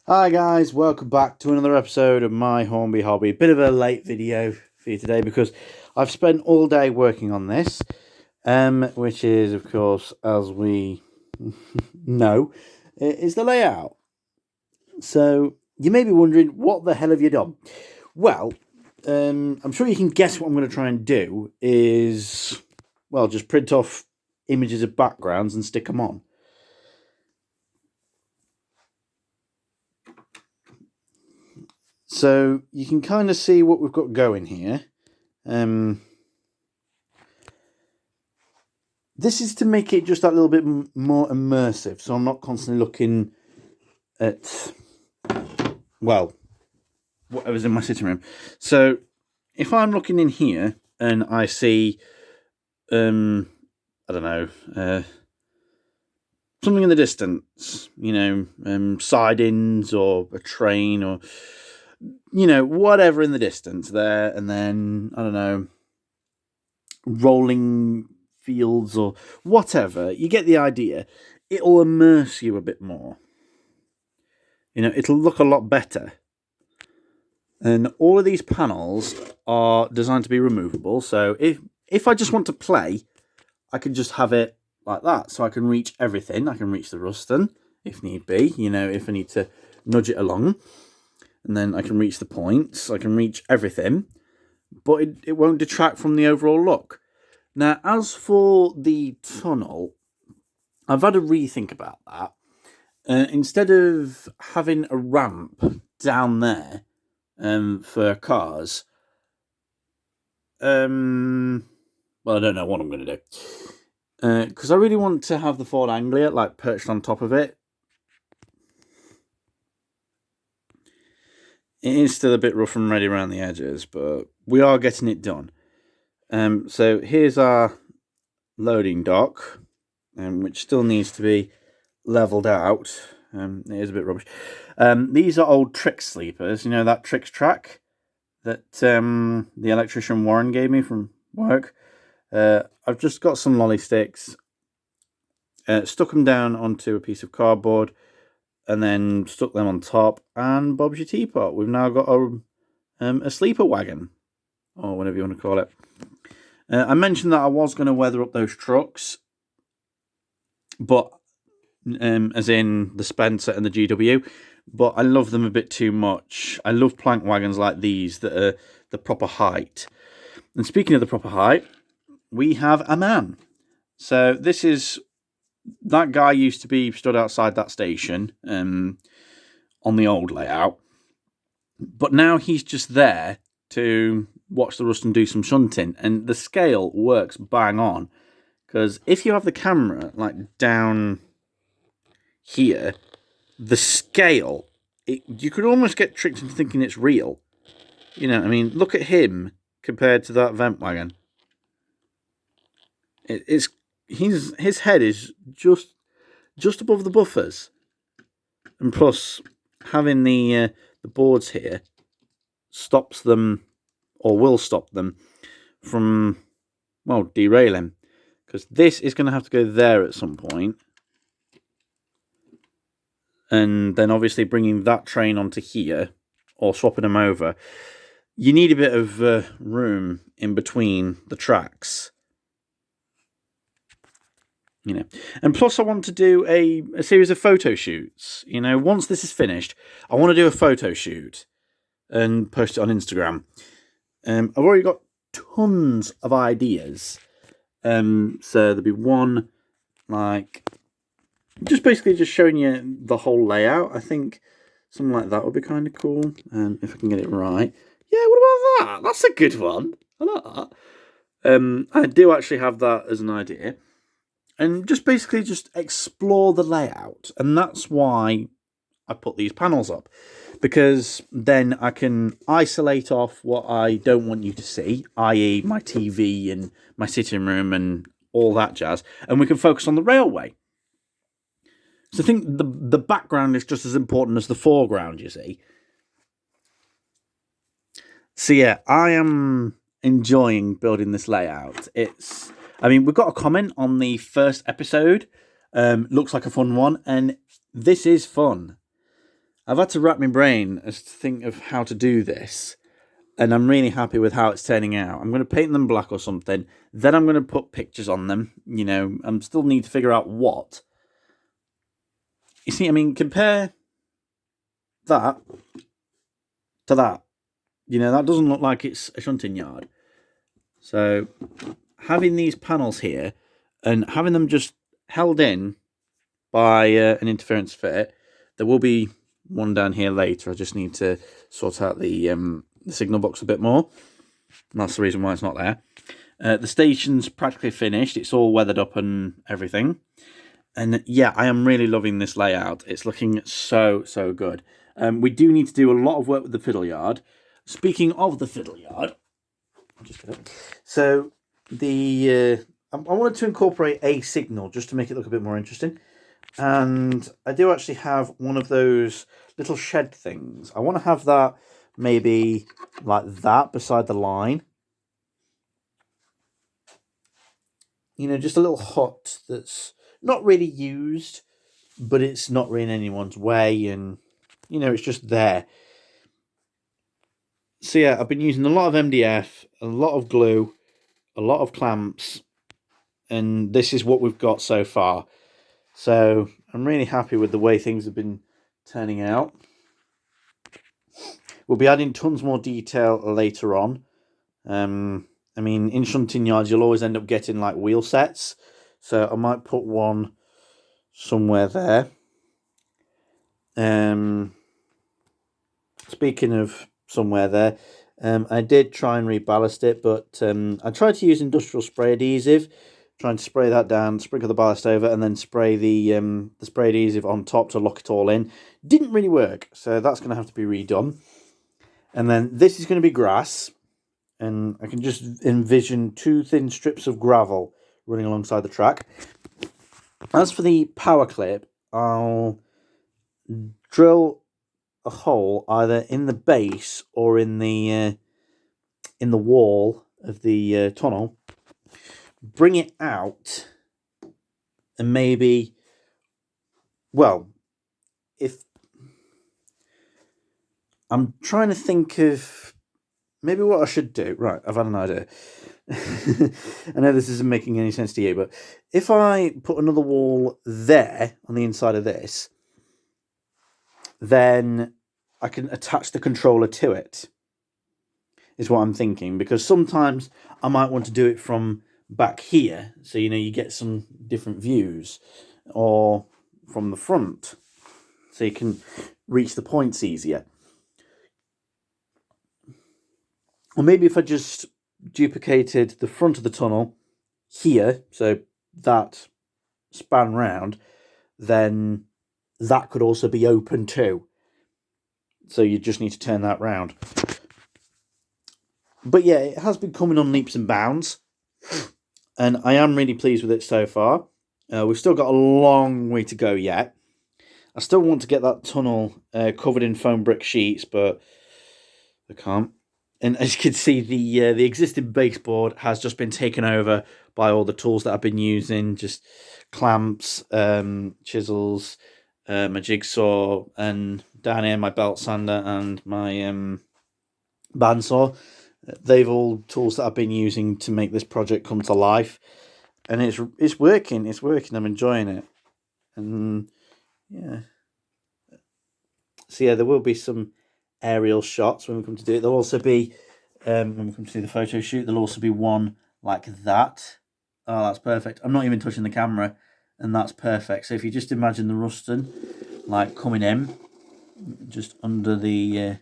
Hi guys, welcome back to another episode of my Hornby hobby. Bit of a late video for you today because I've spent all day working on this, which is, of course, as we know, is the layout. So you may be wondering, what the hell have you done? Well, I'm sure you can guess what I'm going to try and do is, well, just print off images of backgrounds and stick them on. So you can kind of see what we've got going here. This is to make it just that little bit more immersive, so I'm not constantly looking at, well, whatever's in my sitting room. So if I'm looking in here and I see, I don't know, something in the distance, sidings or a train or, whatever in the distance there, and then, I don't know, rolling fields or whatever, you get the idea. It'll immerse you a bit more. It'll look a lot better. And all of these panels are designed to be removable. So if I just want to play, I can just have it like that. So I can reach everything. I can reach the Ruston if need be, if I need to nudge it along. And then I can reach the points. I can reach everything. But it won't detract from the overall look. Now, as for the tunnel, I've had a rethink about that. Instead of having a ramp down there for cars, well, I don't know what I'm going to do. Because I really want to have the Ford Anglia perched on top of it. It is still a bit rough and ready around the edges, but we are getting it done. So here's our loading dock, which still needs to be leveled out. It is a bit rubbish. These are old Trix sleepers. That Trix track that the electrician Warren gave me from work. I've just got some lolly sticks, stuck them down onto a piece of cardboard, and then stuck them on top, and Bob's your teapot. We've now got a sleeper wagon, or whatever you want to call it. I mentioned that I was going to weather up those trucks, but as in the Spencer and the GW, but I love them a bit too much. I love plank wagons like these that are the proper height. And speaking of the proper height, we have a man. So this is, that guy used to be stood outside that station on the old layout, but now he's just there to watch the Ruston do some shunting, and the scale works bang on, because if you have the camera down here, the scale, you could almost get tricked into thinking it's real. Look at him compared to that vent wagon. His head is just above the buffers, and plus having the boards here stops them, or will stop them from, well, derailing, because this is going to have to go there at some point. And then obviously bringing that train onto here, or swapping them over, you need a bit of room in between the tracks. And plus I want to do a series of photo shoots. Once this is finished, I want to do a photo shoot and post it on Instagram. I've already got tons of ideas. So there'll be one, just showing you the whole layout. I think something like that would be kind of cool, if I can get it right. Yeah, what about that? That's a good one. I like that. I do actually have that as an idea. And just explore the layout. And that's why I put these panels up. Because then I can isolate off what I don't want you to see, i.e. my TV and my sitting room and all that jazz. And we can focus on the railway. So I think the background is just as important as the foreground, you see. So yeah, I am enjoying building this layout. We've got a comment on the first episode. Looks like a fun one, and this is fun. I've had to wrap my brain as to think of how to do this, and I'm really happy with how it's turning out. I'm going to paint them black or something, then I'm going to put pictures on them. You know, I still need to figure out what. You see, I mean, compare that to that. You know, that doesn't look like it's a shunting yard. So having these panels here and having them just held in by an interference fit, there will be one down here later. I just need to sort out the signal box a bit more. And that's the reason why it's not there. The station's practically finished. It's all weathered up and everything. And yeah, I am really loving this layout. It's looking so, so good. We do need to do a lot of work with the fiddle yard. Speaking of the fiddle yard, so I wanted to incorporate a signal just to make it look a bit more interesting. And I do actually have one of those little shed things. I want to have that maybe like that beside the line. You know, just a little hut that's not really used, but it's not really in anyone's way, and you know, it's just there. So yeah, I've been using a lot of MDF, a lot of glue, a lot of clamps, and this is what we've got so far. So I'm really happy with the way things have been turning out. We'll be adding tons more detail later on. I mean, in shunting yards, you'll always end up getting like wheel sets. So I might put one somewhere there. Speaking of somewhere there, I did try and reballast it, but I tried to use industrial spray adhesive, trying to spray that down, sprinkle the ballast over, and then spray the spray adhesive on top to lock it all in. Didn't really work, so that's going to have to be redone. And then this is going to be grass, and I can just envision 2 thin strips of gravel running alongside the track. As for the power clip, I'll drill a hole either in the base or in the wall of the tunnel, bring it out, and maybe, well, if I'm trying to think of maybe what I should do. Right, I've had an idea. I know this isn't making any sense to you, but if I put another wall there on the inside of this, then I can attach the controller to it, is what I'm thinking. Because sometimes I might want to do it from back here, so you know you get some different views, or from the front, so you can reach the points easier. Or maybe if I just duplicated the front of the tunnel here, so that span round, then that could also be open too. So you just need to turn that round. But yeah, it has been coming on leaps and bounds, and I am really pleased with it so far. We've still got a long way to go yet. I still want to get that tunnel covered in foam brick sheets, but I can't. And as you can see, the existing baseboard has just been taken over by all the tools that I've been using, just clamps, chisels, my jigsaw, and down here my belt sander and my bandsaw. They've all tools that I've been using to make this project come to life, and it's working. It's working. I'm enjoying it, and yeah. So yeah, there will be some aerial shots when we come to do it. There'll also be, when we come to do the photo shoot, there'll also be one like that. Oh, that's perfect. I'm not even touching the camera, and that's perfect. So if you just imagine the Ruston like coming in, just under the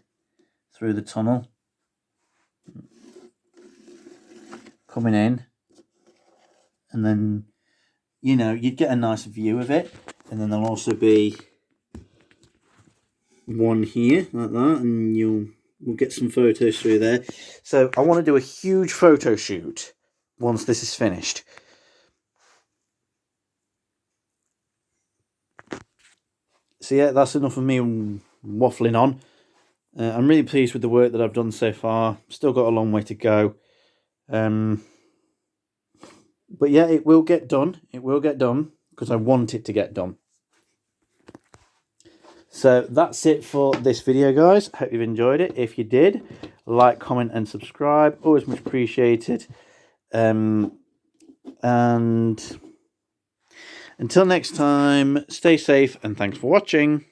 through the tunnel, coming in, and then you know you'd get a nice view of it, and then there'll also be one here like that, and we'll get some photos through there. So I want to do a huge photo shoot once this is finished. So yeah, that's enough of me waffling on. I'm really pleased with the work that I've done so far. Still got a long way to go. But yeah, it will get done. It will get done because I want it to get done. So that's it for this video, guys. Hope you've enjoyed it. If you did, like, comment and subscribe. Always much appreciated. And until next time, stay safe and thanks for watching.